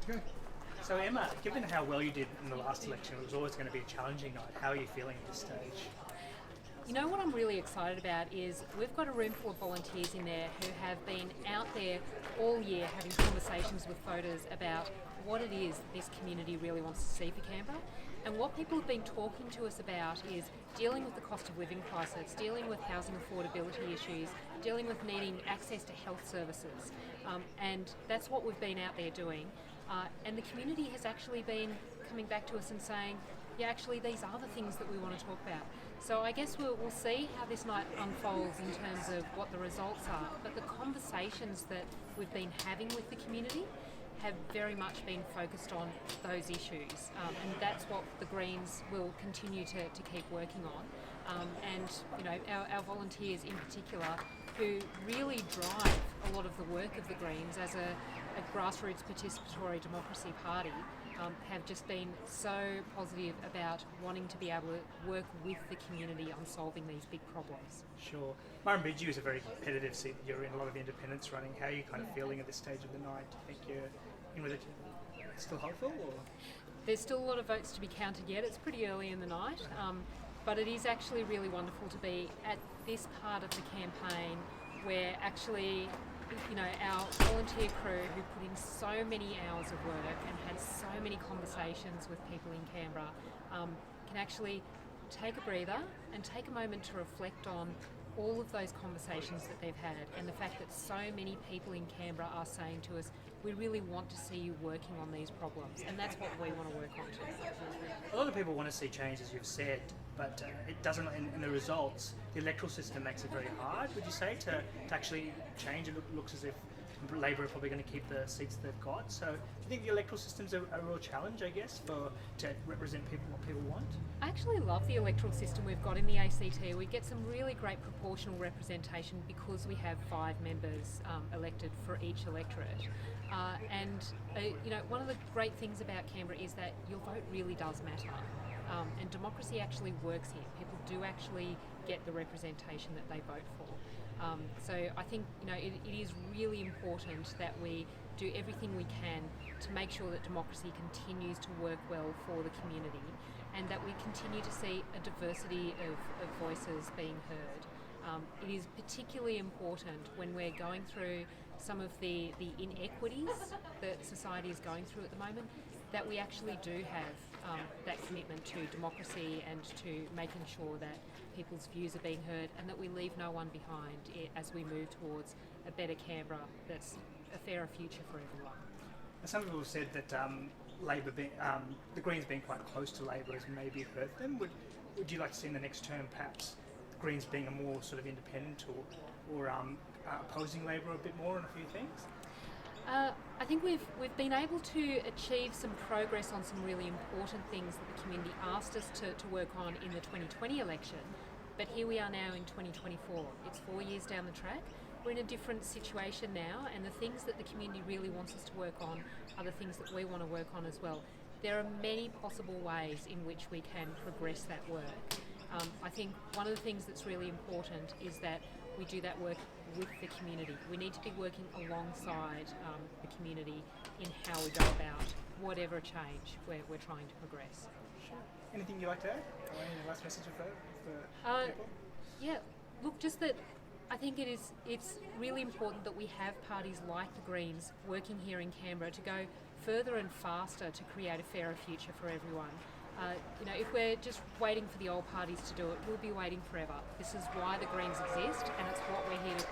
Good. So Emma, given how well you did in the last election, it was always going to be a challenging night. How are you feeling at this stage? You know what I'm really excited about is we've got a room full of volunteers in there who have been out there all year having conversations with voters about what it is that this community really wants to see for Canberra. And what people have been talking to us about is dealing with the cost of living crisis, dealing with housing affordability issues, dealing with needing access to health services. And that's what we've been out there doing. And the community has actually been coming back to us and saying, yeah, actually these are the things that we want to talk about. So I guess we'll see how this night unfolds in terms of what the results are. But the conversations that we've been having with the community have very much been focused on those issues. And that's what the Greens will continue to keep working on. And you know, our volunteers in particular, who really drive a lot of the work of the Greens as a grassroots participatory democracy party, have just been so positive about wanting to be able to work with the community on solving these big problems. Sure. Murrumbidgee is a very competitive seat. You're in a lot of independents running. How are you kind of feeling at this stage of the night? Do you think you're in with it? Still hopeful? Or? There's still a lot of votes to be counted yet. It's pretty early in the night. But it is actually really wonderful to be at this part of the campaign where actually, you know, our volunteer crew who put in so many hours of work and had so many conversations with people in Canberra can actually take a breather and take a moment to reflect on all of those conversations that they've had and the fact that so many people in Canberra are saying to us, we really want to see you working on these problems, and that's what we want to work on too. A lot of people want to see change, as you've said, but it doesn't. In the results, the electoral system makes it very hard. Would you say to actually change? It looks as if Labor are probably going to keep the seats they've got. So, do you think the electoral system's a real challenge, I guess, to represent people what people want? I actually love the electoral system we've got in the ACT. We get some really great proportional representation because we have 5 members elected for each electorate. You know, one of the great things about Canberra is that your vote really does matter. And democracy actually works here. People do actually get the representation that they vote for. So I think, you know, it is really important that we do everything we can to make sure that democracy continues to work well for the community and that we continue to see a diversity of voices being heard. It is particularly important when we're going through some of the inequities that society is going through at the moment, that we actually do have that commitment to democracy and to making sure that people's views are being heard and that we leave no one behind as we move towards a better Canberra that's a fairer future for everyone. Some people have said that the Greens being quite close to Labor has maybe hurt them. Would you like to see in the next term perhaps the Greens being a more sort of independent or opposing Labor a bit more on a few things? I think we've been able to achieve some progress on some really important things that the community asked us to work on in the 2020 election, but here we are now in 2024. It's 4 years down the track. We're in a different situation now, and the things that the community really wants us to work on are the things that we want to work on as well. There are many possible ways in which we can progress that work. I think one of the things that's really important is that we do that work with the community. We need to be working alongside the community in how we go about whatever change we're trying to progress. Sure. Anything you'd like to add? Or any last message for people? Yeah, look, just that I think it's really important that we have parties like the Greens working here in Canberra to go further and faster to create a fairer future for everyone. You know, if we're just waiting for the old parties to do it, we'll be waiting forever. This is why the Greens exist, and it's what we're here to